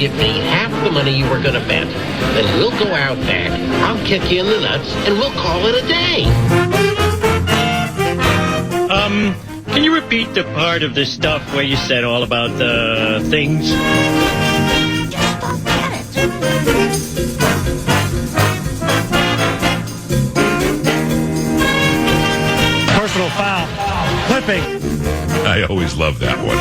give me half the money you were going to bet. Then we'll go out back. I'll kick you in the nuts, and we'll call it a day. Can you repeat the part of the stuff where you said all about the things? Just don't get it. Personal foul. Clipping. I always love that one.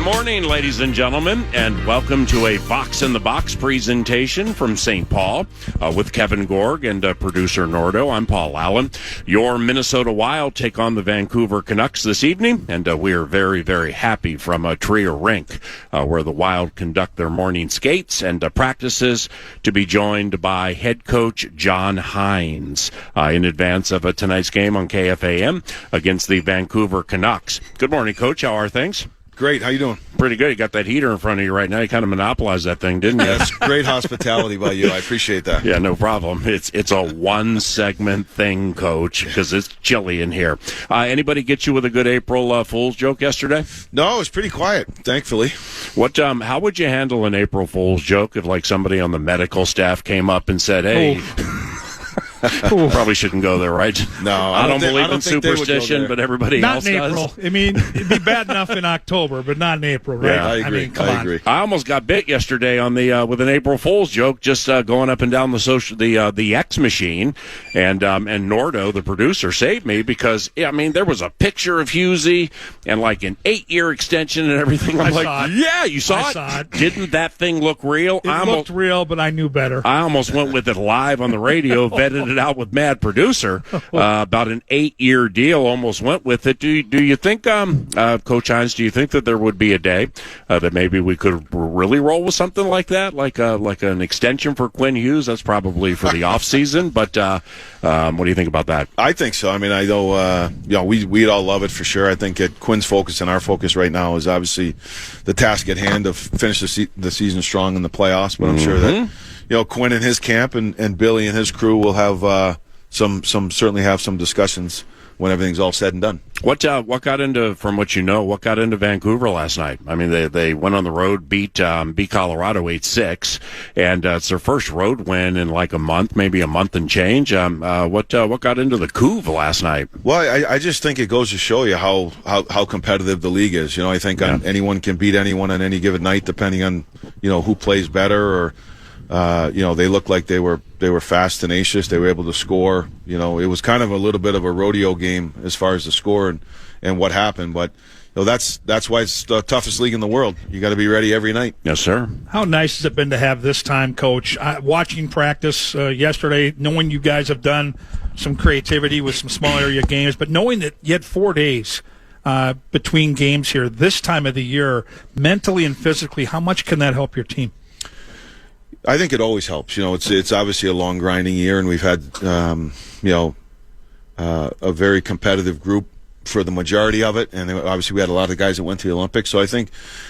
Morning, ladies and gentlemen, and welcome to a VOX in the Box presentation from St. Paul with Kevin Gorg and producer Nordo. I'm Paul Allen. Your Minnesota Wild take on the Vancouver Canucks this evening, and we are very, very happy from Trier Rink, where the Wild conduct their morning skates and practices, to be joined by head coach John Hynes in advance of tonight's game on KFAN against the Vancouver Canucks. Good morning, Coach. How are things? Great. How you doing? Pretty good. You got that heater in front of you right now. You kind of monopolized that thing, didn't you? That's great hospitality by you. I appreciate that. Yeah, no problem. It's a one-segment thing, Coach, because it's chilly in here. Anybody get you with a good April Fool's joke yesterday? No, it was pretty quiet, thankfully. What? How would you handle an April Fool's joke if, like, somebody on the medical staff came up and said, hey... Probably shouldn't go there, right? No, I don't believe in superstition, but everybody else does. Not in April. I mean, it'd be bad enough in October, but not in April, right? Yeah, I agree. I mean, come on. I almost got bit yesterday on the with an April Fool's joke, just going up and down the X machine, and Nordo, the producer, saved me because there was a picture of Husey and like an 8-year extension and everything. I'm like, yeah, you saw it? Didn't that thing look real? It looked real, but I knew better. I almost went with it live on the radio, vetted it out with Mad Producer about an 8-year deal. Almost went with it. Do you think, Coach Hynes? Do you think that there would be a day that maybe we could really roll with something like that, like an extension for Quinn Hughes? That's probably for the off season. But what do you think about that? I think so. I mean, I know we'd all love it for sure. I think Quinn's focus and our focus right now is obviously the task at hand of finish the season strong in the playoffs. But I'm sure that Quinn and his camp and Billy and his crew will have certainly have some discussions when everything's all said and done. What got into, from what you know, what got into Vancouver last night? I mean, they went on the road, beat Colorado 8-6, and it's their first road win in like a month, maybe a month and change. What got into the Couve last night? Well, I just think it goes to show you how competitive the league is. I think anyone can beat anyone on any given night, depending on who plays better or. They looked like they were fast, tenacious. They were able to score. It was kind of a little bit of a rodeo game as far as the score and what happened. But that's why it's the toughest league in the world. You got to be ready every night. Yes, sir. How nice has it been to have this time, Coach? Watching practice yesterday, knowing you guys have done some creativity with some small area games, but knowing that you had 4 days between games here this time of the year, mentally and physically, how much can that help your team? I think it always helps. It's obviously a long grinding year, and we've had a very competitive group for the majority of it, and obviously we had a lot of guys that went to the Olympics. So I think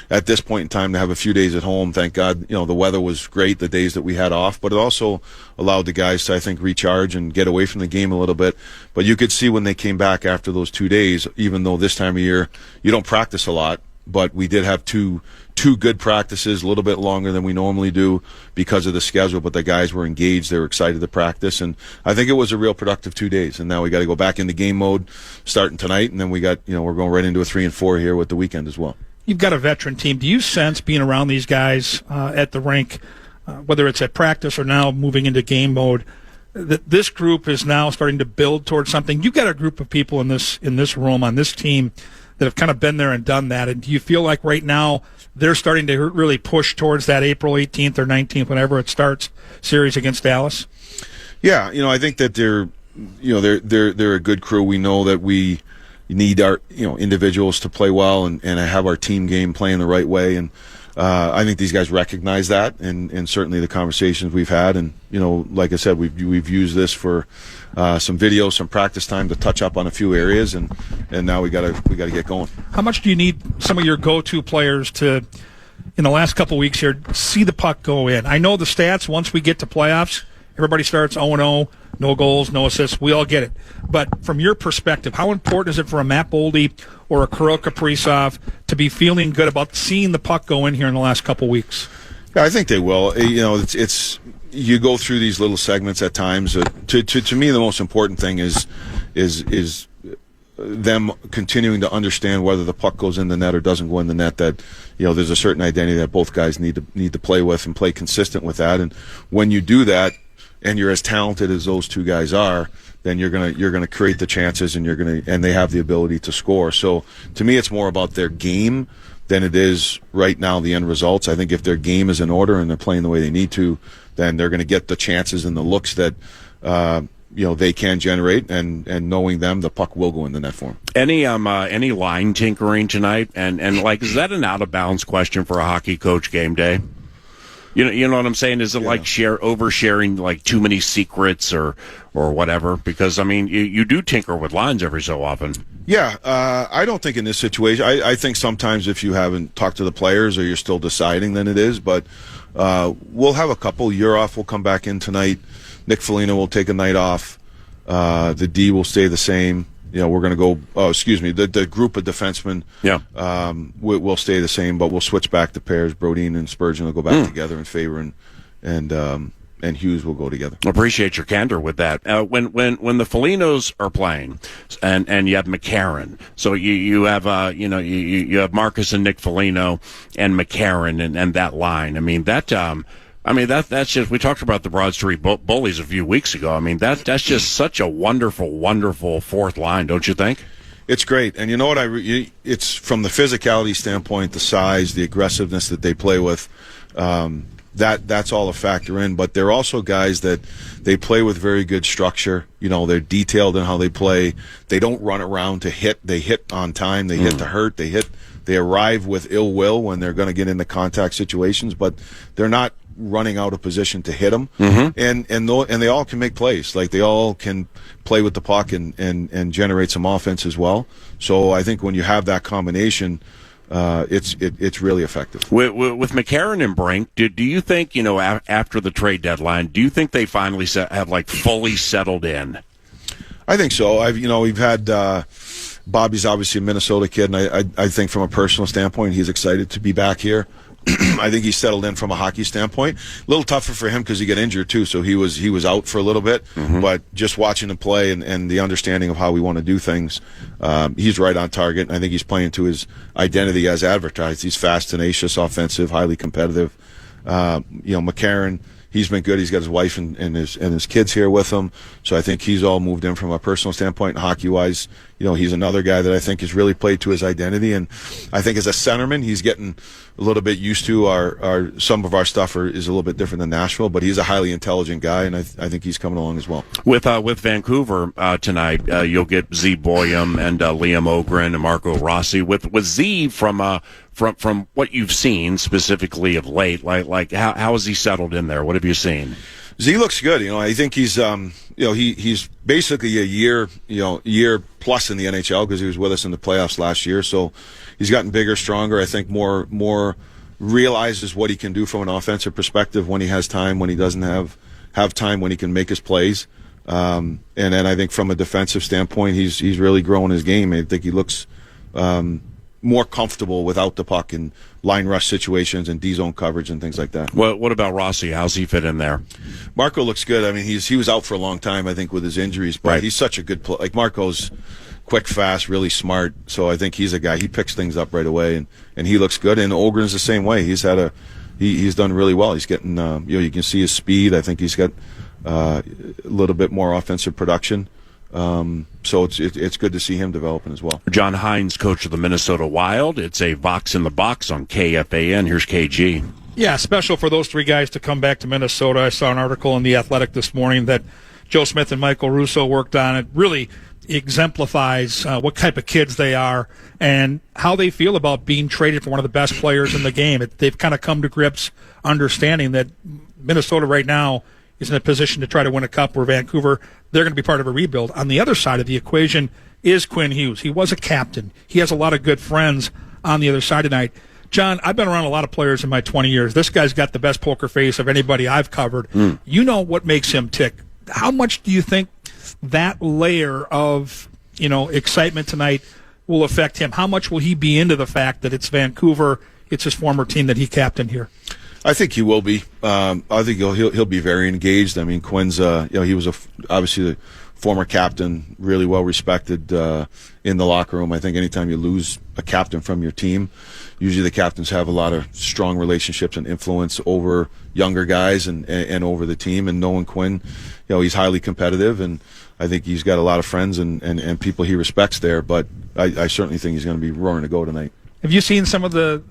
at this point in time to have a few days at home, thank God, the weather was great the days that we had off, but it also allowed the guys to, I think, recharge and get away from the game a little bit. But you could see when they came back after those 2 days, even though this time of year you don't practice a lot, but we did have two good practices, a little bit longer than we normally do because of the schedule, but the guys were engaged. They were excited to practice, and I think it was a real productive 2 days. And now we got to go back into game mode starting tonight, and then we got, we're going right into a 3 and 4 here with the weekend as well. You've got a veteran team. Do you sense being around these guys at the rink, whether it's at practice or now moving into game mode, that this group is now starting to build towards something? You've got a group of people in this room on this team that have kind of been there and done that. And do you feel like right now they're starting to really push towards that April 18th or 19th, whenever it starts, series against Dallas? Yeah, I think that they're a good crew. We know that we need our individuals to play well and have our team game playing the right way. And I think these guys recognize that, and certainly the conversations we've had. And like I said, we've used this for some videos, some practice time to touch up on a few areas, and now we gotta get going. How much do you need some of your go-to players to, in the last couple of weeks here, see the puck go in? I know the stats. Once we get to playoffs, everybody starts 0-0, no goals, no assists. We all get it. But from your perspective, how important is it for a Matt Boldy or a Kirill Kaprizov to be feeling good about seeing the puck go in here in the last couple of weeks? Yeah, I think they will. It's you go through these little segments at times. To me, the most important thing is them continuing to understand whether the puck goes in the net or doesn't go in the net. That there's a certain identity that both guys need to play with and play consistent with that. And when you do that, and you're as talented as those two guys are, then you're gonna create the chances, and and they have the ability to score. So to me, it's more about their game than it is right now the end results. I think if their game is in order and they're playing the way they need to, then they're going to get the chances and the looks that they can generate, and knowing them, the puck will go in the net for them. Any line tinkering tonight, and is that an out of bounds question for a hockey coach game day? You know what I'm saying? Is it like oversharing, like too many secrets or whatever? Because you do tinker with lines every so often. Yeah, I don't think in this situation. I think sometimes if you haven't talked to the players or you're still deciding, then it is. But we'll have a couple. Urov will come back in tonight. Nick Foligno will take a night off. The D will stay the same. We're going to go. The group of defensemen. Yeah. Will stay the same, but we'll switch back to pairs. Brodin and Spurgeon will go back together, and Faber and Hughes will go together. Appreciate your candor with that. When the Folignos are playing, and you have McCarron, so you have you have Marcus and Nick Foligno and McCarron and that line. That's just, we talked about the Broad Street Bullies a few weeks ago. That's just such a wonderful, wonderful fourth line, don't you think? It's great. And you know what? It's from the physicality standpoint, the size, the aggressiveness that they play with, that's all a factor in. But they're also guys that they play with very good structure. They're detailed in how they play. They don't run around to hit. They hit on time. They hit to hurt. They arrive with ill will when they're going to get into contact situations, but they're not running out of position to hit them. And they all can make plays. Like, they all can play with the puck and generate some offense as well. So I think when you have that combination, it's really effective. With McCarron and Brink, do you think, after the trade deadline, do you think they finally have fully settled in? I think so. We've had Bobby's obviously a Minnesota kid, and I think from a personal standpoint, he's excited to be back here. I think he's settled in from a hockey standpoint. A little tougher for him because he got injured too, so he was out for a little bit. But just watching him play and the understanding of how we want to do things, he's right on target. And I think he's playing to his identity as advertised. He's fast, tenacious, offensive, highly competitive. McCarron, he's been good. He's got his wife and his kids here with him, so I think he's all moved in from a personal standpoint. And hockey-wise, he's another guy that I think has really played to his identity. And I think as a centerman, he's getting a little bit used to our some of our stuff is a little bit different than Nashville, but he's a highly intelligent guy, and I think he's coming along as well. With Vancouver tonight, you'll get Z Boyum and Liam Ogren and Marco Rossi. With Z from what you've seen specifically of late, like how has he settled in there? What have you seen? Z looks good. I think he's he's basically a year plus in the NHL because he was with us in the playoffs last year. So he's gotten bigger, stronger. I think more realizes what he can do from an offensive perspective when he has time, when he doesn't have time, when he can make his plays. And then I think from a defensive standpoint, he's really growing his game. I think he looks more comfortable without the puck in line rush situations and D-zone coverage and things like that. What about Rossi? How's he fit in there? Marco looks good. He was out for a long time, I think, with his injuries, but he's such a good player. Like, Marco's quick, fast, really smart, so I think he's a guy. He picks things up right away, and he looks good. And Ogren's the same way. He's done really well. He's getting you can see his speed. I think he's got a little bit more offensive production. So it's good to see him developing as well. John Hynes, coach of the Minnesota Wild. It's a Vox in the Box on KFAN. Here's KG. Yeah, special for those three guys to come back to Minnesota. I saw an article in The Athletic this morning that Joe Smith and Michael Russo worked on. It really exemplifies what type of kids they are and how they feel about being traded for one of the best players in the game. They've kind of come to grips understanding that Minnesota right now is in a position to try to win a cup, where Vancouver, they're going to be part of a rebuild. On the other side of the equation is Quinn Hughes. He was a captain. He has a lot of good friends on the other side tonight. John, I've been around a lot of players in my 20 years. This guy's got the best poker face of anybody I've covered. You know what makes him tick. How much do you think that layer of, excitement tonight will affect him? How much will he be into the fact that it's Vancouver, it's his former team that he captained here? I think he will be. I think he'll be very engaged. I mean, Quinn's he was obviously the former captain, really well respected in the locker room. I think anytime you lose a captain from your team, usually the captains have a lot of strong relationships and influence over younger guys and over the team. And knowing Quinn, he's highly competitive, and I think he's got a lot of friends and people he respects there. But I certainly think he's going to be roaring to go tonight. Have you seen some of the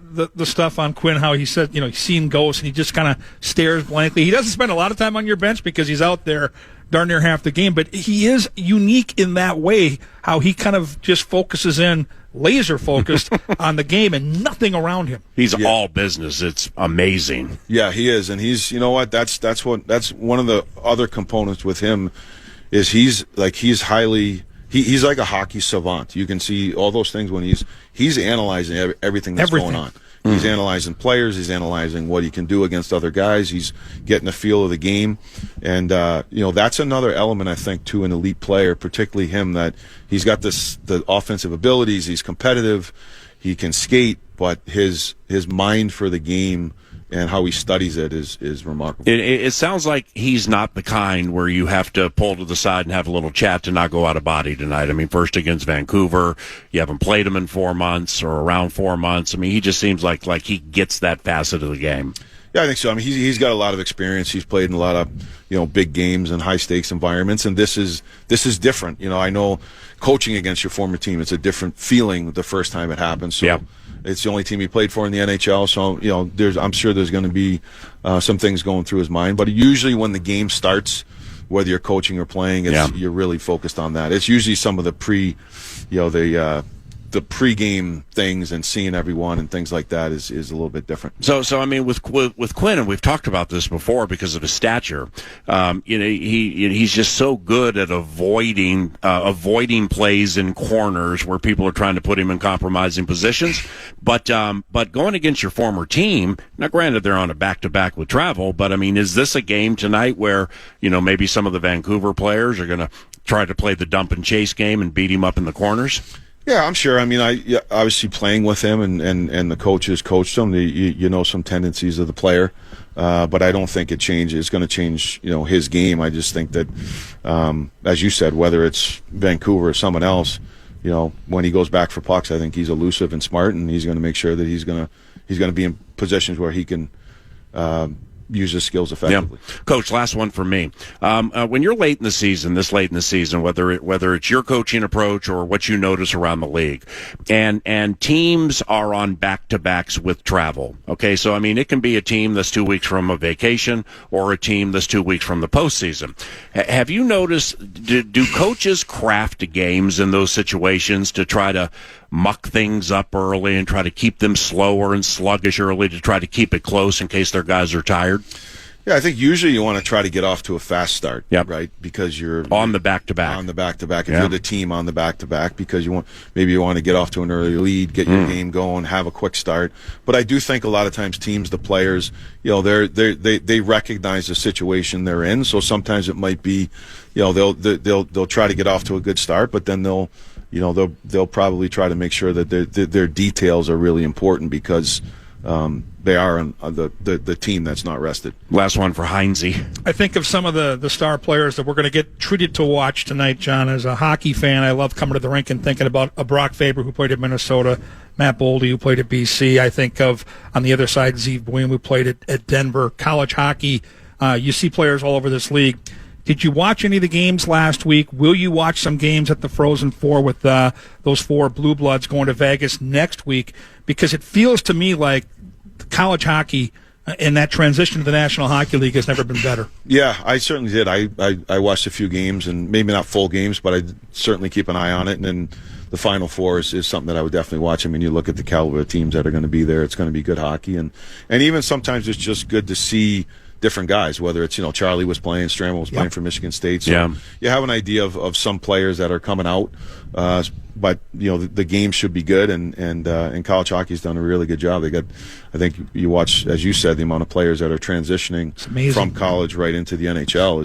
stuff on Quinn, how he said, he's seen ghosts and he just kind of stares blankly? He doesn't spend a lot of time on your bench because he's out there darn near half the game, but he is unique in that way, how he kind of just focuses in, laser focused on the game and nothing around him. He's all business. It's amazing. Yeah, he is. And he's, that's one of the other components with him is he's like a hockey savant. You can see all those things when he's analyzing everything that's going on. He's analyzing players. He's analyzing what he can do against other guys. He's getting a feel of the game. And, that's another element, I think, to an elite player, particularly him, that he's got the offensive abilities. He's competitive. He can skate, but his mind for the game and how he studies it is remarkable. It sounds like he's not the kind where you have to pull to the side and have a little chat to not go out of body tonight. I mean, first against Vancouver, you haven't played him in 4 months or around 4 months. I mean, he just seems like he gets that facet of the game. Yeah, I think so. I mean, he's got a lot of experience. He's played in a lot of big games and high stakes environments, and this is different. I know coaching against your former team, it's a different feeling the first time it happens. So. Yep. It's the only team he played for in the NHL, so I'm sure there's going to be some things going through his mind. But usually, when the game starts, whether you're coaching or playing, you're really focused on that. It's usually some of the the pregame things and seeing everyone and things like that is a little bit different. So I mean, with Quinn, and we've talked about this before because of his stature. He's just so good at avoiding plays in corners where people are trying to put him in compromising positions. But going against your former team, now granted they're on a back-to-back with travel, but I mean, is this a game tonight where maybe some of the Vancouver players are going to try to play the dump and chase game and beat him up in the corners? Yeah, I'm sure. I mean, obviously playing with him and the coaches coached him. You know some tendencies of the player, but I don't think it changes. It's going to change, his game. I just think that, as you said, whether it's Vancouver or someone else, when he goes back for pucks, I think he's elusive and smart, and he's going to make sure that he's going to be in positions where he can use his skills effectively. Yeah. Coach, last one for me. When you're late in the season, whether it's your coaching approach or what you notice around the league, and teams are on back-to-backs with travel. Okay, so I mean, it can be a team that's 2 weeks from a vacation or a team that's 2 weeks from the postseason. Have you noticed, do coaches craft games in those situations to try to muck things up early and try to keep them slower and sluggish early to try to keep it close in case their guys are tired? Yeah, I think usually you want to try to get off to a fast start, right? Because you're on the back-to-back. On the back-to-back. If you're the team on the back-to-back, because you want to get off to an early lead, get your game going, have a quick start. But I do think a lot of times teams, the players, they recognize the situation they're in. So sometimes it might be, they'll try to get off to a good start, but then they'll probably try to make sure that their details are really important because they are on the team that's not rested. Last one for Hynes. I think of some of the star players that we're going to get treated to watch tonight, John. As a hockey fan, I love coming to the rink and thinking about a Brock Faber who played at Minnesota, Matt Boldy who played at BC. I think of, on the other side, Zeev Buim who played at Denver. College hockey, you see players all over this league. Did you watch any of the games last week? Will you watch some games at the Frozen Four with those 4 Blue Bloods going to Vegas next week? Because it feels to me like college hockey, and that transition to the National Hockey League has never been better. Yeah, I certainly did. I watched a few games, and maybe not full games, but I certainly keep an eye on it. And then the Final Four is something that I would definitely watch. I mean, you look at the caliber of teams that are going to be there. It's going to be good hockey, and even sometimes it's just good to see different guys. Whether it's Charlie was playing, Stramel was playing for Michigan State, so you have an idea of some players that are coming out. But the game should be good, and college hockey's done a really good job. They got, I think you watch, as you said, the amount of players that are transitioning from college right into the NHL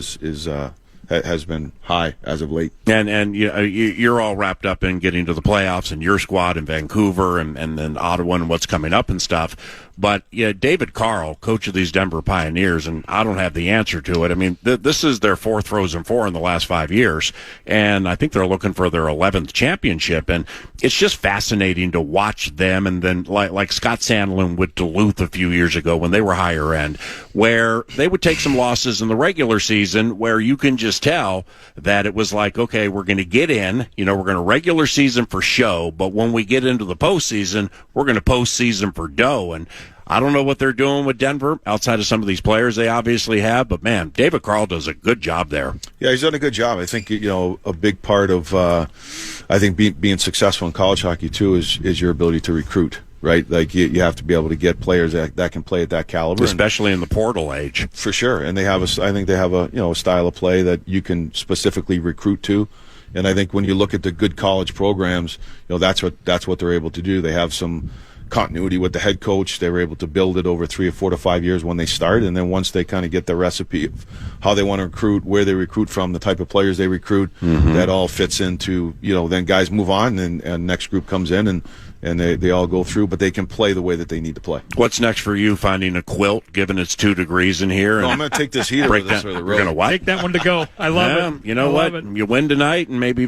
has been high as of late. And you're all wrapped up in getting to the playoffs and your squad in Vancouver and then Ottawa and what's coming up and stuff. But David Carl, coach of these Denver Pioneers, and I don't have the answer to it. I mean, this is their 4th Frozen Four in the last 5 years, and I think they're looking for their 11th championship. And it's just fascinating to watch them. And then like Scott Sandlin with Duluth a few years ago when they were higher end, where they would take some losses in the regular season, where you can just tell that it was like, okay, we're going to get in, we're going to regular season for show, but when we get into the postseason, we're going to postseason for dough. And I don't know what they're doing with Denver outside of some of these players they obviously have, but man, David Carl does a good job there. Yeah, he's done a good job. I think a big part of I think being successful in college hockey too is your ability to recruit. Right, like you have to be able to get players that can play at that caliber, especially in the portal age, for sure. And I think they have a style of play that you can specifically recruit to. And I think when you look at the good college programs, that's what they're able to do. They have some continuity with the head coach. They were able to build it over 3 or 4 to 5 years when they start, and then once they kind of get the recipe of how they want to recruit, where they recruit from, the type of players they recruit, that all fits into then guys move on, and next group comes in, and they all go through, but they can play the way that they need to play. What's next for you? Finding a quilt, given it's 2 degrees in here? No, I'm going to take this heater with us for the road. You're going to what? Take that one to go. I love it. You know what? You win tonight, and maybe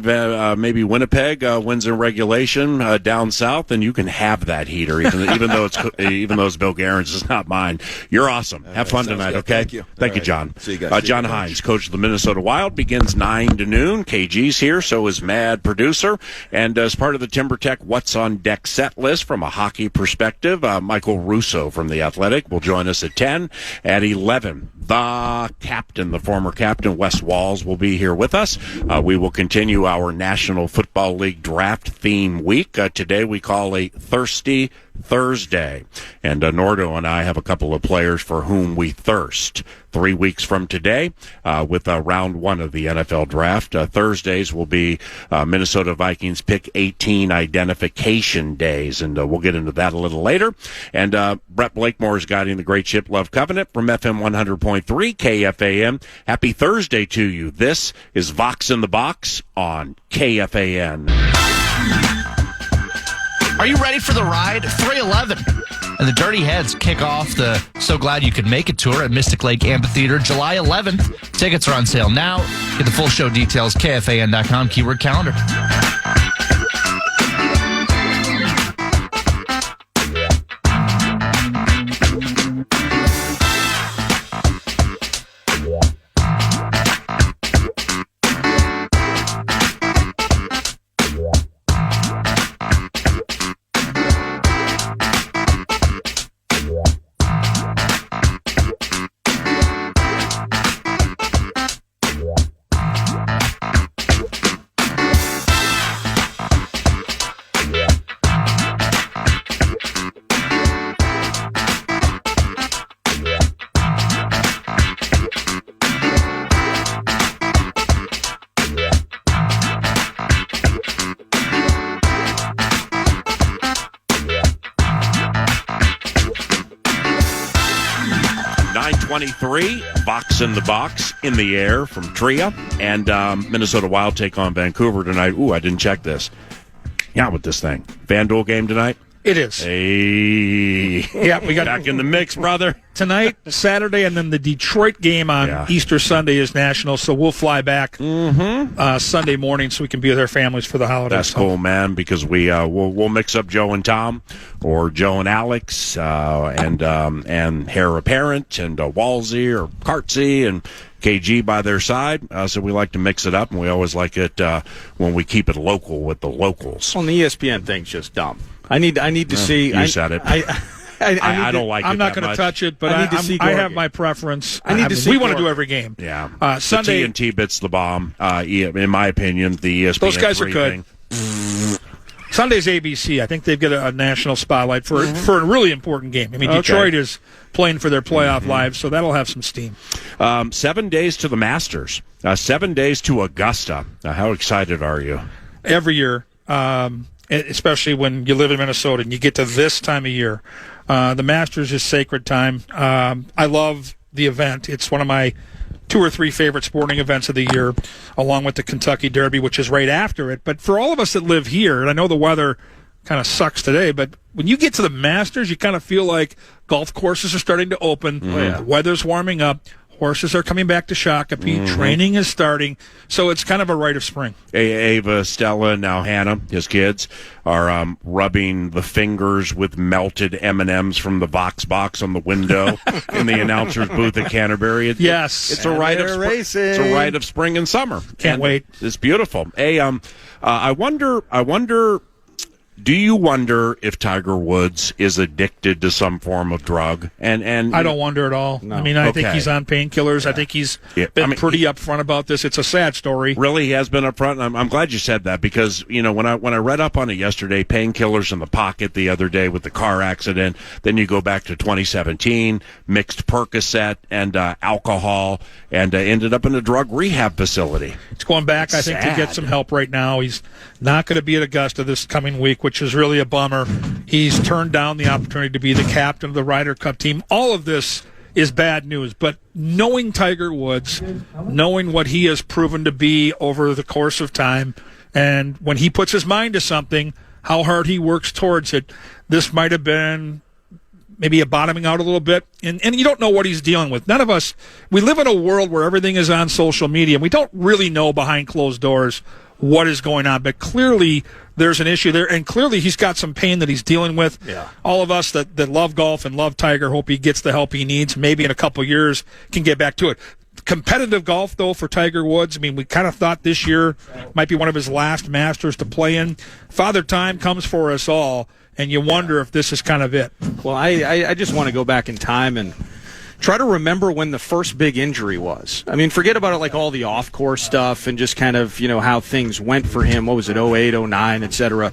Winnipeg wins in regulation down south, and you can have that heater, even though it's Bill Guerin's. It's not mine. You're awesome. Have fun tonight, good. okay? Thank you. Thank you, right. John. See you guys. John Hynes, coach of the Minnesota Wild, begins 9 to noon. KG's here, so is Mad Producer. And as part of the TimberTech What's on Deck set list from a hockey perspective, Michael Russo from The Athletic will join us at 10. At 11, the former captain, Wes Walls, will be here with us. We will continue our National Football League draft theme week. Today we call a Thirsty Thursday. And Nordo and I have a couple of players for whom we thirst. 3 weeks from today, with round 1 of the NFL draft. Thursdays will be Minnesota Vikings Pick 18 identification days, and we'll get into that a little later. And Brett Blakemore is guiding the Great Ship Love Covenant from FM 100.3 KFAN. Happy Thursday to you. This is VOX in the Box on KFAN. Are you ready for the ride? 311. And the Dirty Heads kick off the So Glad You Could Make It tour at Mystic Lake Amphitheater July 11th. Tickets are on sale now. Get the full show details, KFAN.com, keyword calendar. VOX in the Box in the air from Tria, and Minnesota Wild take on Vancouver tonight. Ooh, I didn't check this. Yeah, with this thing. FanDuel game tonight? It is. Hey. Yeah, we got back in the mix, brother. Tonight, Saturday, and then the Detroit game on Easter Sunday is national, so we'll fly back Sunday morning so we can be with our families for the holidays. That's cool, man, because we'll mix up Joe and Tom, or Joe and Alex, and Heir Apparent, and Walsey or Cartsy, and KG by their side. So we like to mix it up, and we always like it when we keep it local with the locals. Well, the ESPN thing's just dumb. I need to see. You said it. I don't like it. I'm not going to touch it, but I have my preference. I need to see we want to Gorg. do every game. Yeah. Sunday, the TNT bits the bomb, in my opinion. The ESPN those guys are briefing. good. Sunday's ABC. I think they've got a national spotlight for a really important game. I mean, Detroit is playing for their playoff lives, so that'll have some steam. 7 days to the Masters. 7 days to Augusta. How excited are you? Every year, especially when you live in Minnesota and you get to this time of year. The Masters is sacred time. I love the event. It's one of my 2 or 3 favorite sporting events of the year, along with the Kentucky Derby, which is right after it. But for all of us that live here, and I know the weather kind of sucks today, but when you get to the Masters, you kind of feel like golf courses are starting to open. The weather's warming up. Horses are coming back to Shakopee. Training is starting. So it's kind of a rite of spring. Ava, Stella, now Hannah, his kids, are rubbing the fingers with melted M&Ms from the VOX box on the window in the announcer's booth at Canterbury. It's a rite of spring. It's a rite of spring and summer. Can't wait. It's beautiful. Hey, I wonder. Do you wonder if Tiger Woods is addicted to some form of drug? And I don't wonder at all. No. I mean, I think he's on painkillers. I think he's been pretty upfront about this. It's a sad story. Really, he has been upfront. I'm glad you said that because when I read up on it yesterday, painkillers in the pocket the other day with the car accident. Then you go back to 2017, mixed Percocet and alcohol, and ended up in a drug rehab facility. It's going back, I think, to get some help right now. He's not going to be at Augusta this coming week, which is really a bummer. He's turned down the opportunity to be the captain of the Ryder Cup team. All of this is bad news, but knowing Tiger Woods, knowing what he has proven to be over the course of time, and when he puts his mind to something, how hard he works towards it, this might have been maybe a bottoming out a little bit, and you don't know what he's dealing with. None of us, we live in a world where everything is on social media, and we don't really know behind closed doors what is going on, but clearly there's an issue there, and clearly he's got some pain that he's dealing with. Yeah. All of us that love golf and love Tiger hope he gets the help he needs. Maybe in a couple of years can get back to it. Competitive golf, though, for Tiger Woods, I mean, we kind of thought this year might be one of his last Masters to play in. Father Time comes for us all, and you wonder if this is kind of it. Well, I just want to go back in time and try to remember when the first big injury was. I mean, forget about it, like all the off-course stuff and just kind of, how things went for him. What was it, 08, 09, et cetera.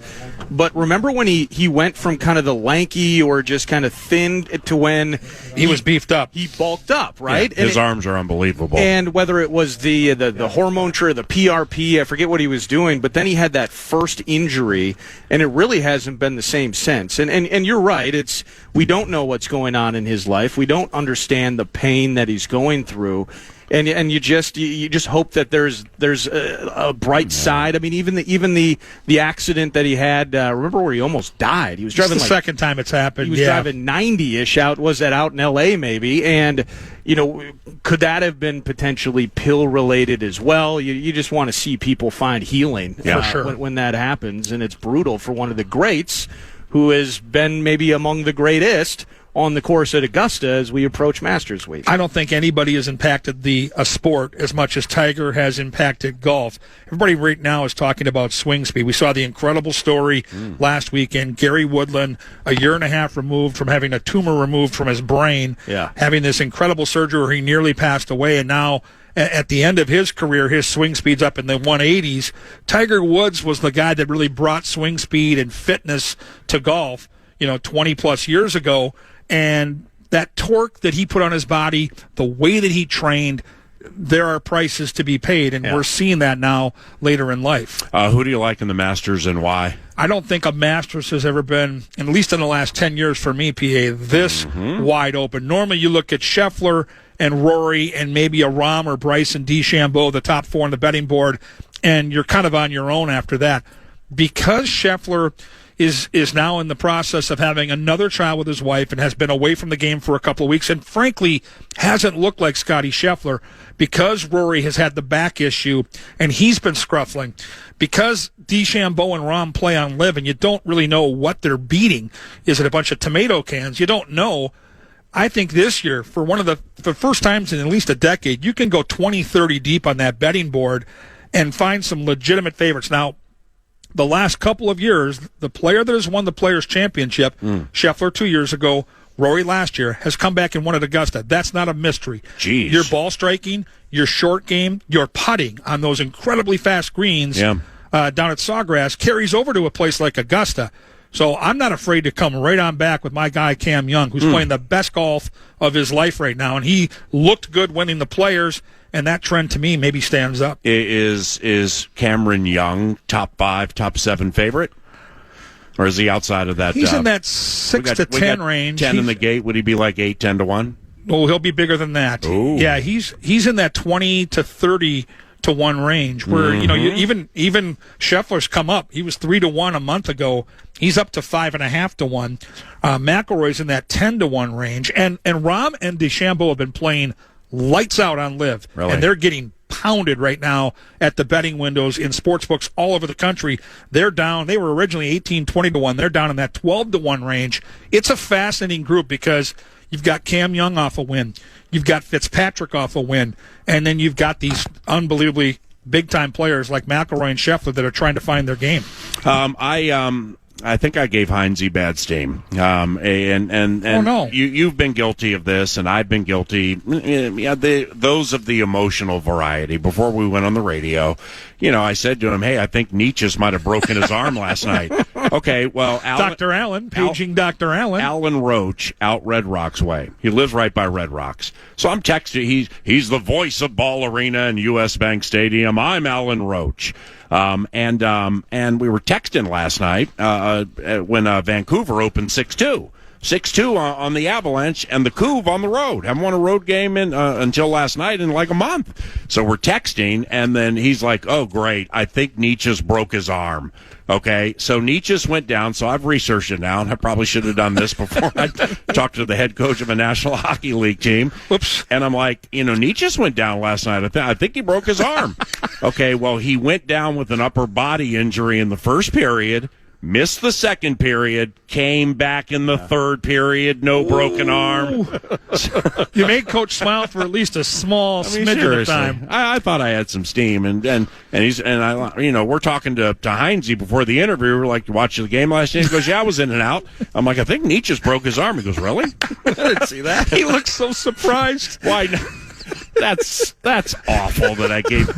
But remember when he went from kind of the lanky or just kind of thin to when he was beefed up. He bulked up, right? Yeah, his arms are unbelievable. And whether it was the hormone the PRP, I forget what he was doing, but then he had that first injury, and it really hasn't been the same since. And you're right. We don't know what's going on in his life. We don't understand the pain that he's going through. And you just hope that there's a bright side. I mean, even the accident that he had. Remember where he almost died? He was driving the second time it's happened. He was driving 90-ish out. Was that out in L.A. maybe? And could that have been potentially pill related as well? You just want to see people find healing for sure when that happens, and it's brutal for one of the greats who has been maybe among the greatest on the course at Augusta as we approach Masters Week. I don't think anybody has impacted a sport as much as Tiger has impacted golf. Everybody right now is talking about swing speed. We saw the incredible story last weekend. Gary Woodland, a year and a half removed from having a tumor removed from his brain, having this incredible surgery where he nearly passed away, and now at the end of his career, his swing speed's up in the 180s. Tiger Woods was the guy that really brought swing speed and fitness to golf, 20-plus years ago. And that torque that he put on his body, the way that he trained, there are prices to be paid, and we're seeing that now later in life. Who do you like in the Masters and why? I don't think a Masters has ever been, at least in the last 10 years for me, PA, this wide open. Normally you look at Scheffler and Rory and maybe a Rahm or Bryson DeChambeau, the top 4 on the betting board, and you're kind of on your own after that. Because Scheffler is now in the process of having another child with his wife and has been away from the game for a couple of weeks and frankly hasn't looked like Scottie Scheffler, because Rory has had the back issue and he's been scruffling, because DeChambeau and Rahm play on live and you don't really know what they're beating. Is it a bunch of tomato cans? You don't know. I think this year, for one of the first times in at least a decade, you can go 20, 30 deep on that betting board and find some legitimate favorites. Now, the last couple of years, the player that has won the Players' Championship, Scheffler 2 years ago, Rory last year, has come back and won at Augusta. That's not a mystery. Jeez. Your ball striking, your short game, your putting on those incredibly fast greens down at Sawgrass carries over to a place like Augusta. So I'm not afraid to come right on back with my guy Cam Young, who's playing the best golf of his life right now. And he looked good winning the Players, and that trend to me maybe stands up. Is Cameron Young top 5, top 7 favorite? Or is he outside of that? He's in that 6 to 10 range. 10 in the gate. Would he be like 8, 10 to 1? Oh, he'll be bigger than that. Ooh. Yeah, he's in that 20 to 30 to 1 range where, even Scheffler's come up. He was 3 to 1 a month ago. He's up to 5.5 to 1. McIlroy's in that 10 to 1 range. And Rahm and DeChambeau have been playing lights out on Live. Really? And they're getting pounded right now at the betting windows in sportsbooks all over the country. They're down. They were originally 18, 20 to 1. They're down in that 12 to 1 range. It's a fascinating group because you've got Cam Young off a win. You've got Fitzpatrick off a win. And then you've got these unbelievably big-time players like McIlroy and Scheffler that are trying to find their game. I think I gave Hynes bad steam. Oh, no. You've been guilty of this, and I've been guilty. Those of the emotional variety. Before we went on the radio, I said to him, hey, I think Nietzsche might have broken his arm last night. Okay, well, Dr. Allen, paging Dr. Allen. Alan Roach out Red Rocks way. He lives right by Red Rocks. So I'm texting. He's the voice of Ball Arena and U.S. Bank Stadium. I'm Alan Roach. And we were texting last night when Vancouver opened 6-2. 6-2 on the Avalanche and the Couve on the road. Haven't won a road game until last night in like a month. So we're texting, and then he's like, oh, great, I think Nietzsche's broke his arm. Okay, so Nietzsche's went down, so I've researched it now, and I probably should have done this before I talked to the head coach of a National Hockey League team. Whoops. And I'm like, Nietzsche's went down last night. I think he broke his arm. Okay, well, he went down with an upper body injury in the first period, missed the second period, came back in the third period, no broken arm. You made Coach smile for at least a small smidgen of time. I thought I had some steam, and we're talking to Hynes before the interview. We're like, you watched the game last night? He goes, yeah, I was in and out. I'm like, I think Nietzsche's broke his arm. He goes, really? I didn't see that. He looks so surprised. Why? That's awful that I gave.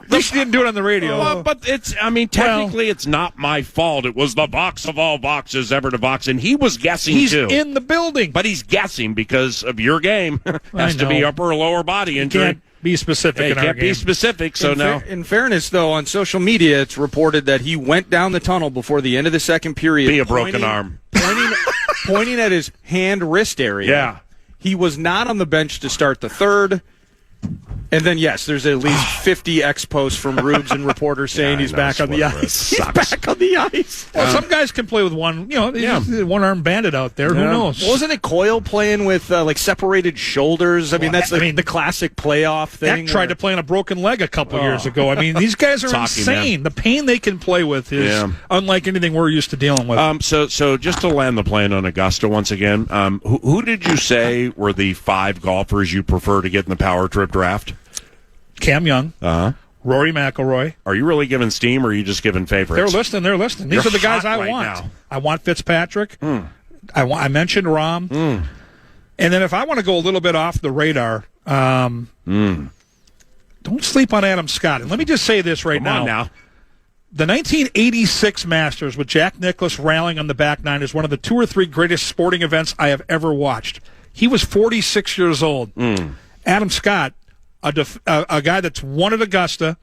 At least you didn't do it on the radio. Well, but technically it's not my fault. It was the Vox of all Voxes ever to Vox, and he was guessing too. He's in the building. But he's guessing because of your game. Has to be upper or lower body injury. Can't be specific in our game. Can't be specific, so now. In fairness, though, on social media, it's reported that he went down the tunnel before the end of the second period. Be a broken arm. Pointing at his hand-wrist area. Yeah. He was not on the bench to start the third. And then, yes, there's at least 50 ex-posts from Rubes and reporters saying he's back on the ice. He's back on the ice. Well, some guys can play with one, one-arm bandit out there. Who knows? Wasn't it Coyle playing with, separated shoulders? I mean, that's the classic playoff thing. Eck tried to play on a broken leg a couple years ago. I mean, these guys are insane. The pain they can play with is unlike anything we're used to dealing with. So just to land the plane on Augusta once again, who did you say were the 5 golfers you prefer to get in the Power Trip draft? Cam Young, Rory McIlroy. Are you really giving steam, or are you just giving favorites? They're listening. These are the guys I want. Now. I want Fitzpatrick. I mentioned Rahm. And then if I want to go a little bit off the radar, don't sleep on Adam Scott. And let me just say this right now. Come on now. The 1986 Masters with Jack Nicklaus rallying on the back nine is one of the 2 or 3 greatest sporting events I have ever watched. He was 46 years old. Adam Scott, a guy that's won at Augusta,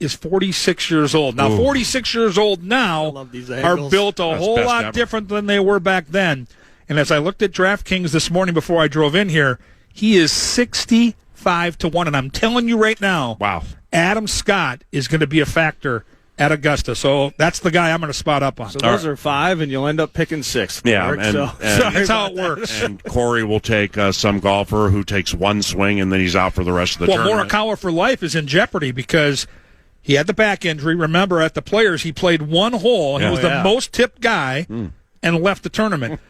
is 46 years old. Now, 46 years old now are built a whole lot different than they were back then. And as I looked at DraftKings this morning before I drove in here, he is 65 to 1. And I'm telling you right now, Adam Scott is going to be a factor at Augusta. So that's the guy I'm going to spot up on. So those are 5, and you'll end up picking 6. Yeah, Gorg, and that's how it works. And Corey will take some golfer who takes one swing, and then he's out for the rest of the tournament. Morikawa for life is in jeopardy because he had the back injury. Remember, at the Players, he played one hole. He was the most tipped guy and left the tournament.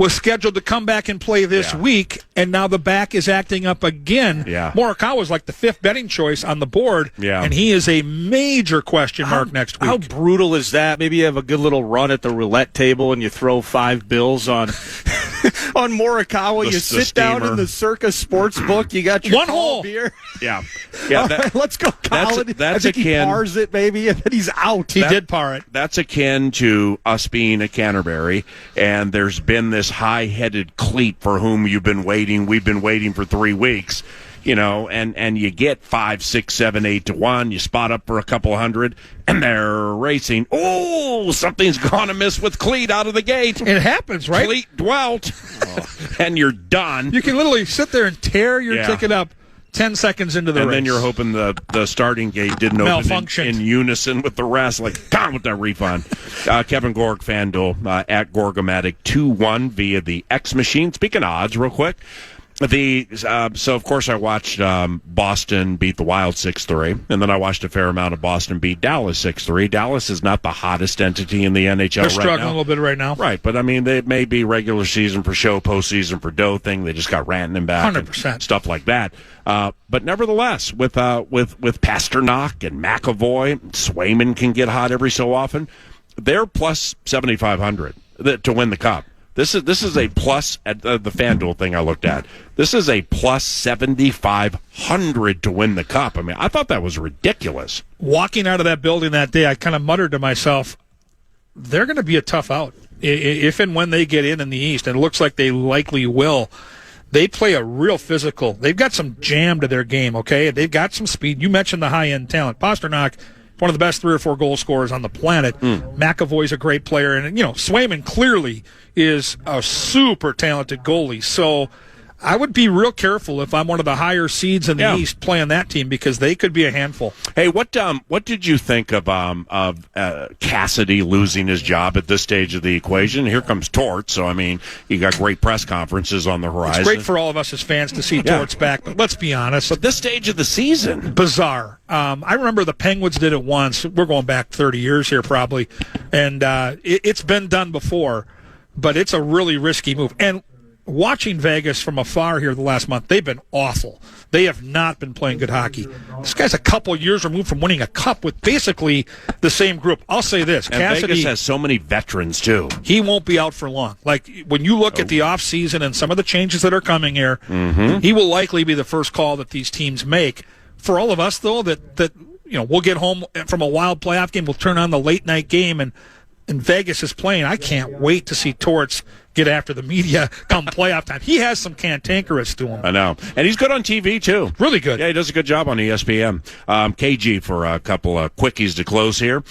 was scheduled to come back and play this week, and now the back is acting up again. Yeah. Morikawa was like the 5th betting choice on the board, and he is a major question mark next week. How brutal is that? Maybe you have a good little run at the roulette table and you throw 5 bills on on Morikawa. You sit down in the Circa sports book. You got your one hole beer. Yeah. All right, let's go, Colin. That's I think he akin. pars it, maybe, and then he's out. He did par it. That's akin to us being at Canterbury, and there's been this high-headed cleat for whom you've been waiting. We've been waiting for 3 weeks, and you get 5, 6, 7, 8 to 1. You spot up for a couple hundred, and they're racing. Oh, something's gone amiss with cleat out of the gate. It happens, right? Cleat dwelt, and you're done. You can literally sit there and tear your ticket up 10 seconds into the race. And then you're hoping the starting gate didn't open in unison with the rest. Like, gone with that refund. Kevin Gorg, FanDuel, at Gorgomatic 2-1 via the X machine. Speaking of odds, real quick. So, of course, I watched Boston beat the Wild 6-3, and then I watched a fair amount of Boston beat Dallas 6-3. Dallas is not the hottest entity in the NHL right now. They're struggling a little bit right now. Right, but, I mean, they may be regular season for show, postseason for dough thing. They just got Rantanen back 100%. and stuff like that. But nevertheless, with Pasternak and McAvoy, Swayman can get hot every so often. They're plus 7,500 to win the Cup. This is a plus at the FanDuel thing I looked at. This is a plus 7,500 to win the Cup. I mean, I thought that was ridiculous. Walking out of that building that day, I kind of muttered to myself, they're going to be a tough out if and when they get in the East, and it looks like they likely will. They play a real physical. They've got some jam to their game, okay? They've got some speed. You mentioned the high-end talent. Pasternak, one of the best 3 or 4 goal scorers on the planet. McAvoy's a great player. And, Swayman clearly is a super talented goalie. So I would be real careful if I'm one of the higher seeds in the East playing that team, because they could be a handful. Hey, what did you think of Cassidy losing his job at this stage of the equation? Here comes Torts, so I mean, you got great press conferences on the horizon. It's great for all of us as fans to see Torts back, but let's be honest. But this stage of the season, bizarre. I remember the Penguins did it once. We're going back 30 years here probably, and it's been done before, but it's a really risky move. And watching Vegas from afar here the last month, they've been awful. They have not been playing good hockey. This guy's a couple years removed from winning a cup with basically the same group. I'll say this. And Cassidy, Vegas has so many veterans, too. He won't be out for long. Like, when you look at the offseason and some of the changes that are coming here, he will likely be the first call that these teams make. For all of us, though, that we'll get home from a Wild playoff game, we'll turn on the late-night game, and Vegas is playing. I can't wait to see Torts get after the media come playoff time. He has some cantankerous to him. I know. And he's good on TV, too. Really good. Yeah, he does a good job on ESPN. KG for a couple of quickies to close here.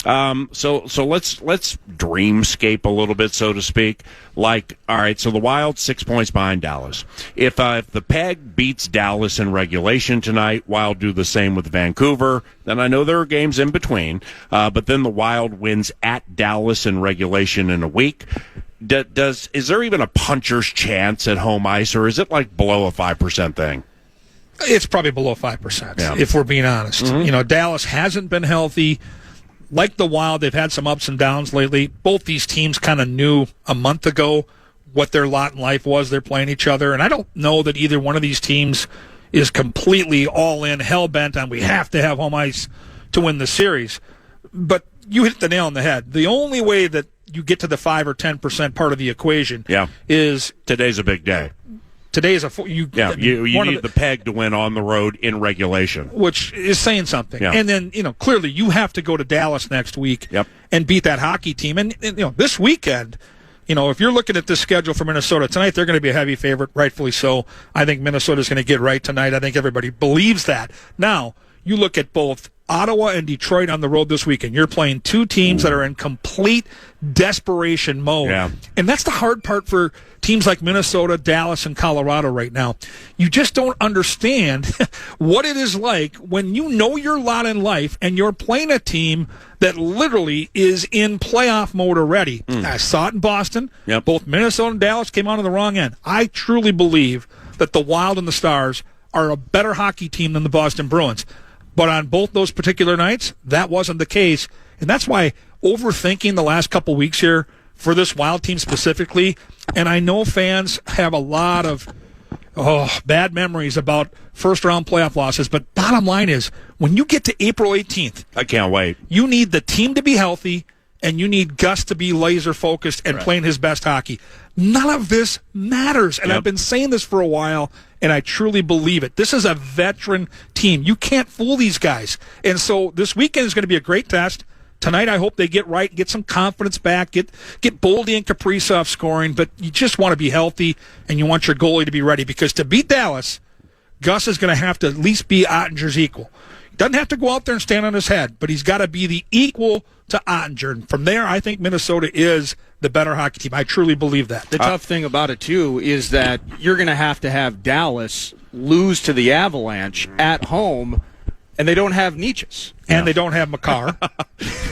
So let's dreamscape a little bit, so to speak. Like, all right, so the Wild 6 points behind Dallas. If the Peg beats Dallas in regulation tonight, Wild do the same with Vancouver. Then I know there are games in between, but then the Wild wins at Dallas in regulation in a week. Is there even a puncher's chance at home ice, or is it like below a 5% thing? It's probably below 5%, if we're being honest. Dallas hasn't been healthy. Like the Wild, they've had some ups and downs lately. Both these teams kind of knew a month ago what their lot in life was. They're playing each other, and I don't know that either one of these teams is completely all in, hell-bent on we have to have home ice to win the series. But you hit the nail on the head. The only way that you get to the 5 or 10% part of the equation is today's a big day. Today is you need the Peg to win on the road in regulation, which is saying something. Yeah. And then clearly you have to go to Dallas next week and beat that hockey team. And this weekend, if you're looking at this schedule for Minnesota tonight, they're going to be a heavy favorite, rightfully so. I think Minnesota's going to get right tonight. I think everybody believes that. Now you look at both Ottawa and Detroit on the road this weekend. You're playing two teams that are in complete desperation mode. Yeah. And that's the hard part for teams like Minnesota, Dallas, and Colorado right now. You just don't understand what it is like when you know your lot in life and you're playing a team that literally is in playoff mode already. I saw it in Boston. Yep. Both Minnesota and Dallas came out on the wrong end. I truly believe that the Wild and the Stars are a better hockey team than the Boston Bruins. But on both those particular nights, that wasn't the case. And that's why overthinking the last couple weeks here for this Wild team specifically. And I know fans have a lot of bad memories about first-round playoff losses, but bottom line is, when you get to April 18th, I can't wait. you need the team to be healthy, and you need Gus to be laser-focused and playing his best hockey. None of this matters, and I've been saying this for a while, and I truly believe it. This is a veteran team. You can't fool these guys. And so this weekend is going to be a great test. Tonight, I hope they get right, get some confidence back, get Boldy and Kaprizov scoring, but you just want to be healthy, and you want your goalie to be ready, because to beat Dallas, Gus is going to have to at least be Ottinger's equal. He doesn't have to go out there and stand on his head, but he's got to be the equal to Ottinger. And from there, I think Minnesota is the better hockey team. I truly believe that. The tough thing about it, too, is that you're going to have Dallas lose to the Avalanche at home, and they don't have Nietzsche's. And they don't have Makar.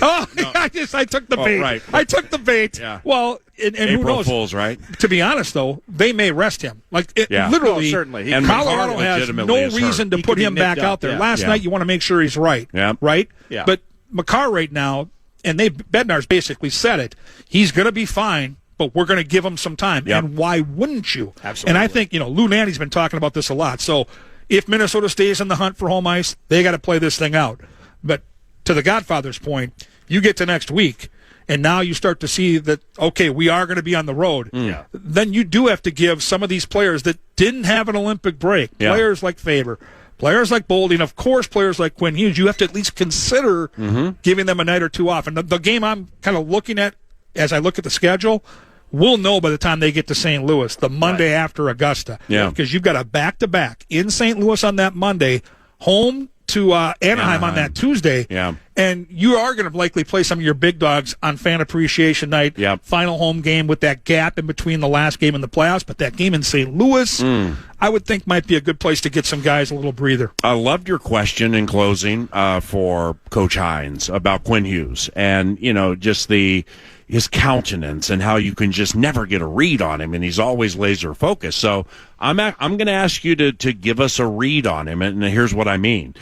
I took the bait. Right. I took the bait. Yeah. Well, and who April knows? Fools, right? To be honest, though, they may rest him. Literally, certainly. And Colorado Makar has legitimately no is reason hurt. to put could be him back nicked up, out there. yeah. Last night, you want to make sure he's right. Yeah. Right? Yeah. But Makar right now, and Bednar's basically said it, he's going to be fine, but we're going to give him some time. Yep. And why wouldn't you? Absolutely. And I think, Lou Nanny's been talking about this a lot. So if Minnesota stays in the hunt for home ice, they got to play this thing out. But to the Godfather's point, you get to next week, and now you start to see that, okay, we are going to be on the road. Yeah. Then you do have to give some of these players that didn't have an Olympic break, Yeah. players like Faber, players like Boldy, and of course players like Quinn Hughes, you have to at least consider giving them a night or two off. And the game I'm kind of looking at as I look at the schedule, we'll know by the time they get to St. Louis, the Monday after Augusta. Yeah. Because you've got a back-to-back in St. Louis on that Monday, home to Anaheim on that Tuesday. Yeah. And you are going to likely play some of your big dogs on Fan Appreciation Night, Yep. final home game with that gap in between the last game and the playoffs. But that game in St. Louis, I would think might be a good place to get some guys a little breather. I loved your question in closing for Coach Hynes about Quinn Hughes and, just his countenance and how you can just never get a read on him, and he's always laser focused. So I'm going to ask you to give us a read on him, and here's what I mean.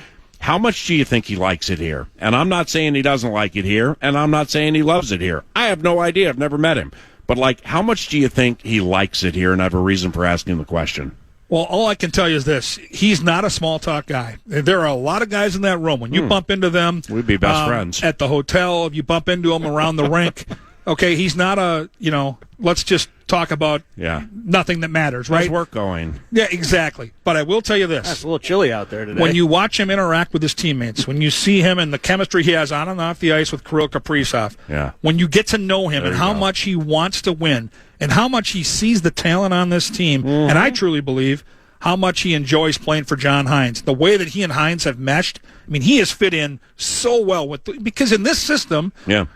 How much do you think he likes it here? And I'm not saying he doesn't like it here, and I'm not saying he loves it here. I have no idea. I've never met him. But, how much do you think he likes it here? And I have a reason for asking the question. Well, all I can tell you is this. He's not a small talk guy. There are a lot of guys in that room. When you bump into them, We'd be best friends. at the hotel, if you bump into him around the rink, okay, he's not let's just talk about nothing that matters, right? How's work going? Yeah, exactly. But I will tell you this. It's a little chilly out there today. When you watch him interact with his teammates, when you see him and the chemistry he has on and off the ice with Kirill Kaprizov, when you get to know him and how much he wants to win and how much he sees the talent on this team, and I truly believe how much he enjoys playing for John Hynes, the way that he and Hynes have meshed. I mean, he has fit in so well because in this system,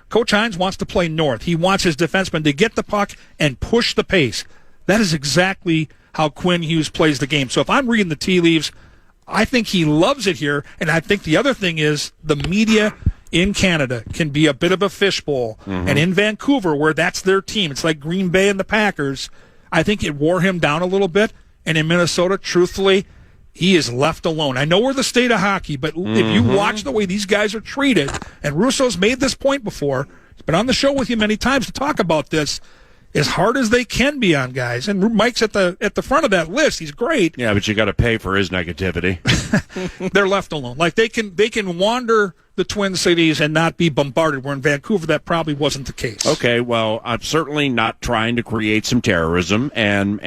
Coach Hynes wants to play north. He wants his defensemen to get the puck and push the pace. That is exactly how Quinn Hughes plays the game. So if I'm reading the tea leaves, I think he loves it here. And I think the other thing is the media in Canada can be a bit of a fishbowl. And in Vancouver, where that's their team, it's like Green Bay and the Packers, I think it wore him down a little bit. And in Minnesota, truthfully, he is left alone. I know we're the state of hockey, but if you watch the way these guys are treated, and Russo's made this point before, he's been on the show with you many times to talk about this, as hard as they can be on guys. And Mike's at the front of that list. He's great. Yeah, but you got to pay for his negativity. They're left alone. Like they can wander the Twin Cities and not be bombarded, where in Vancouver that probably wasn't the case. Okay, well, I'm certainly not trying to create some terrorism and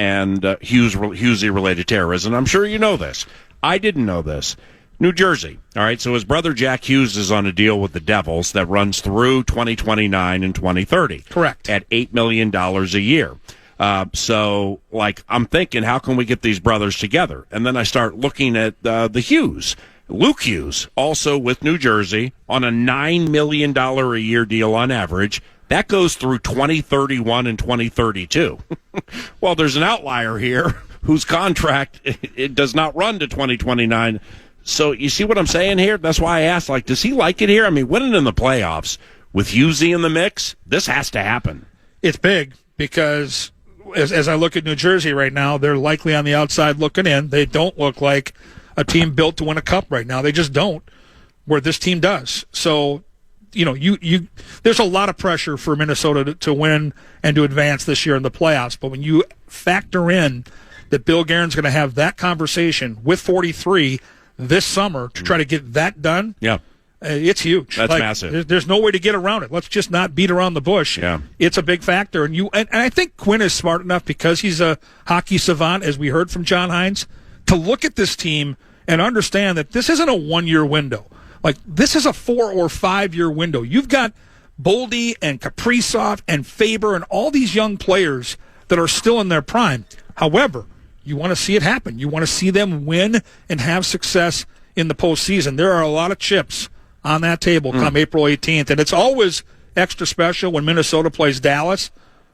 Hughesy-related terrorism. I'm sure you know this. I didn't know this. New Jersey. All right, so his brother Jack Hughes is on a deal with the Devils that runs through 2029 and 2030. Correct. At $8 million a year. So, I'm thinking, how can we get these brothers together? And then I start looking at the Hughes. Luke Hughes, also with New Jersey, on a $9 million a year deal on average. That goes through 2031 and 2032. Well, there's an outlier here whose contract it does not run to 2029. So you see what I'm saying here? That's why I asked, does he like it here? I mean, winning in the playoffs with Hughesy in the mix, this has to happen. It's big because as I look at New Jersey right now, they're likely on the outside looking in. They don't look like a team built to win a cup right now. They just don't, where this team does. So, there's a lot of pressure for Minnesota to win and to advance this year in the playoffs. But when you factor in that Bill Guerin's going to have that conversation with 43 this summer to try to get that done, it's huge. That's massive. There's no way to get around it. Let's just not beat around the bush. Yeah. It's a big factor. And I think Quinn is smart enough, because he's a hockey savant, as we heard from John Hynes, to look at this team and understand that this isn't a 1-year window. Like, this is a 4 or 5 year window. You've got Boldy and Kaprizov and Faber and all these young players that are still in their prime. However, you want to see it happen. You want to see them win and have success in the postseason. There are a lot of chips on that table come April 18th, and it's always extra special when Minnesota plays Dallas,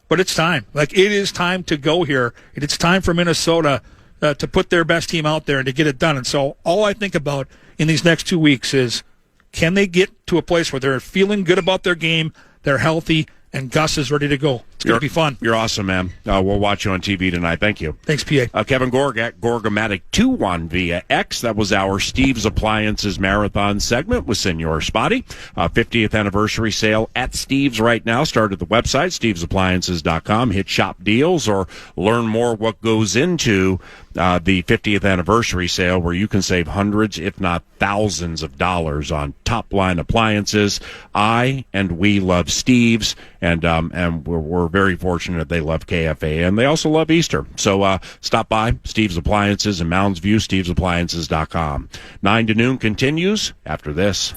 but it's time. Like, it is time to go here. It's time for Minnesota to put their best team out there and to get it done. And so all I think about in these next 2 weeks is, can they get to a place where they're feeling good about their game, they're healthy, and Gus is ready to go? It's going to be fun. You're awesome, man. We'll watch you on TV tonight. Thank you. Thanks, PA. Kevin Gorg at Gorgomatic2 on via X. That was our Steve's Appliances Marathon segment with Senor Spotty. 50th anniversary sale at Steve's right now. Start at the website, stevesappliances.com. Hit shop deals or learn more what goes into the 50th anniversary sale, where you can save hundreds, if not thousands of dollars on top-line appliances. We love Steve's, and we're very fortunate they love KFAN. They also love Easter. So stop by Steve's Appliances in Mounds View, stevesappliances.com. 9 to noon continues after this.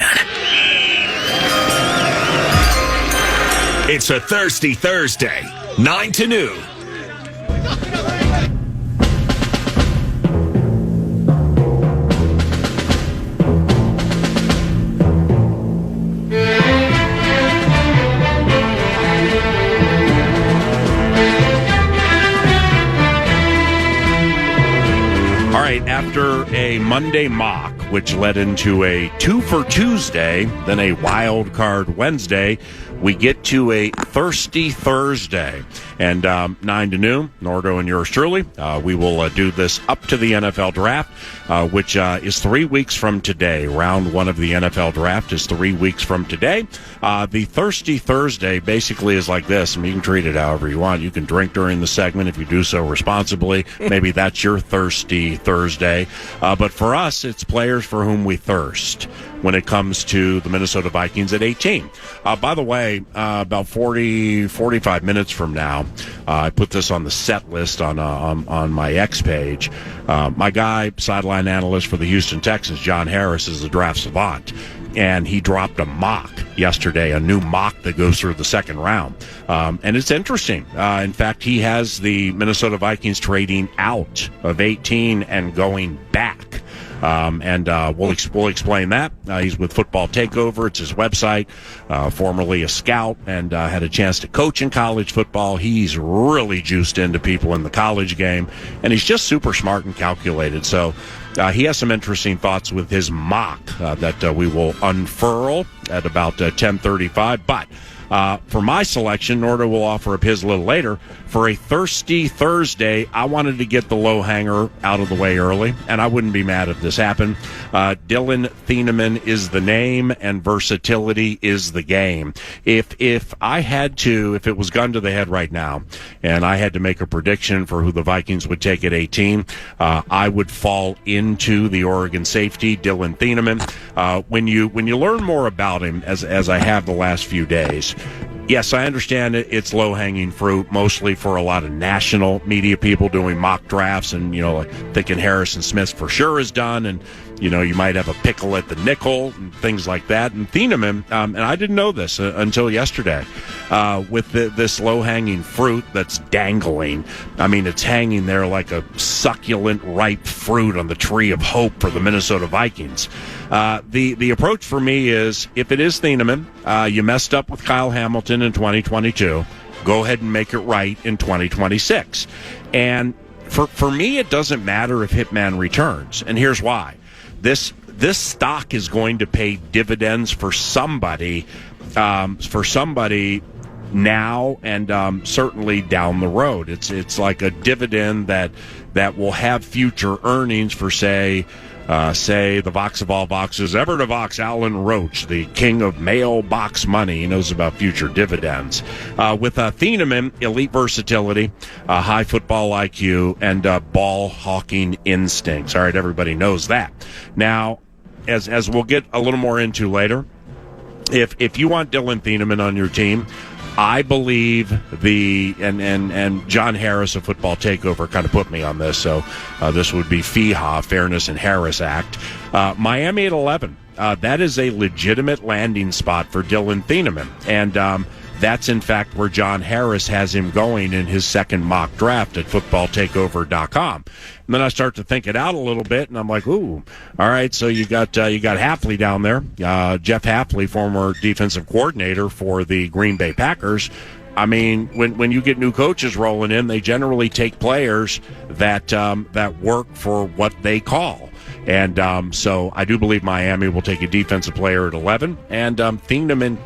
It's a Thirsty Thursday, 9 to noon. After a Monday mock, which led into a 2 for Tuesday, then a wild card Wednesday, we get to a Thirsty Thursday. And 9 to noon, Nordo and yours truly, we will do this up to the NFL Draft, which is 3 weeks from today. Round 1 of the NFL Draft is 3 weeks from today. The Thirsty Thursday basically is like this. I mean, you can treat it however you want. You can drink during the segment if you do so responsibly. Maybe that's your Thirsty Thursday. But for us, it's players for whom we thirst when it comes to the Minnesota Vikings at 18. By the way, about 45 minutes from now, I put this on the set list on my X page. My guy, sideline analyst for the Houston Texans, John Harris, is a draft savant. And he dropped a mock yesterday, a new mock that goes through the second round. And it's interesting. In fact, he has the Minnesota Vikings trading out of 18 and going back. We'll explain that. He's with Football Takeover. It's his website. Formerly a scout and had a chance to coach in college football. He's really juiced into people in the college game, and he's just super smart and calculated. So he has some interesting thoughts with his mock that we will unfurl at about 10:35. But for my selection, Norda will offer up his a little later. For a Thirsty Thursday, I wanted to get the low hanger out of the way early, and I wouldn't be mad if this happened. Dylan Thieneman is the name, and versatility is the game. If it was gun to the head right now, and I had to make a prediction for who the Vikings would take at 18, I would fall into the Oregon safety, Dylan Thieneman. When you learn more about him, as I have the last few days, yes, I understand it's low-hanging fruit, mostly for a lot of national media people doing mock drafts and, like thinking Harrison Smith for sure is done, and, you might have a pickle at the nickel and things like that. And Thieneman, and I didn't know this until yesterday, with this low-hanging fruit that's dangling. I mean, it's hanging there like a succulent, ripe fruit on the tree of hope for the Minnesota Vikings. The approach for me is, if it is Thieneman, you messed up with Kyle Hamilton in 2022, go ahead and make it right in 2026. And for me, it doesn't matter if Hitman returns, and here's why. This stock is going to pay dividends for somebody now and certainly down the road. It's like a dividend that will have future earnings for, say, say the Vox of all Voxes, ever to Vox, Alan Roach, the king of mailbox money. He knows about future dividends. With Thieneman, elite versatility, high football IQ, and ball hawking instincts. All right, everybody knows that. Now, as we'll get a little more into later, if you want Dylan Thieneman on your team, I believe and John Harris of Football Takeover kind of put me on this, so this would be FEHA, Fairness and Harris Act. Miami at 11. That is a legitimate landing spot for Dylan Thieneman, and that's in fact where John Harris has him going in his second mock draft at footballtakeover.com. And then I start to think it out a little bit, and I'm like, ooh, all right, so you got Hafley down there, Jeff Hafley, former defensive coordinator for the Green Bay Packers. I mean, when you get new coaches rolling in, they generally take players that work for what they call. And so I do believe Miami will take a defensive player at 11, and Thieneman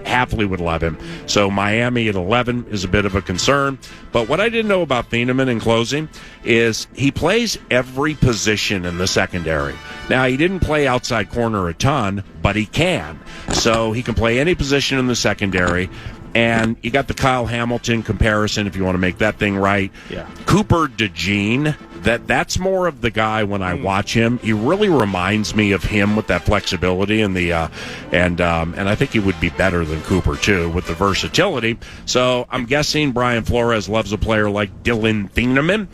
Hafley would love him. So Miami at 11 is a bit of a concern. But what I didn't know about Thieneman in closing is he plays every position in the secondary. Now, he didn't play outside corner a ton, but he can. So he can play any position in the secondary. And you got the Kyle Hamilton comparison, if you want to make that thing right. Yeah. Cooper DeJean, that's more of the guy when I watch him. He really reminds me of him with that flexibility and and I think he would be better than Cooper too with the versatility. So I'm guessing Brian Flores loves a player like Dylan Thieneman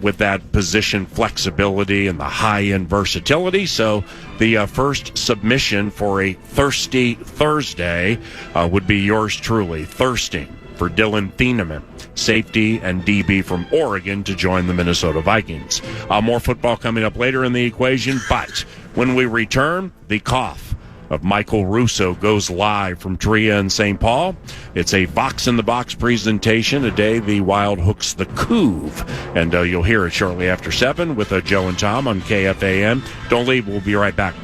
with that position flexibility and the high-end versatility. So the first submission for a Thirsty Thursday would be yours truly, thirsting for Dylan Thieneman, safety and DB from Oregon, to join the Minnesota Vikings. More football coming up later in the equation, but when we return, the cough of Michael Russo goes live from Tria in St. Paul. It's a Vox in the Box presentation, a day the Wild hooks the Couve, and you'll hear it shortly after 7 with Joe and Tom on KFAN. Don't leave, we'll be right back.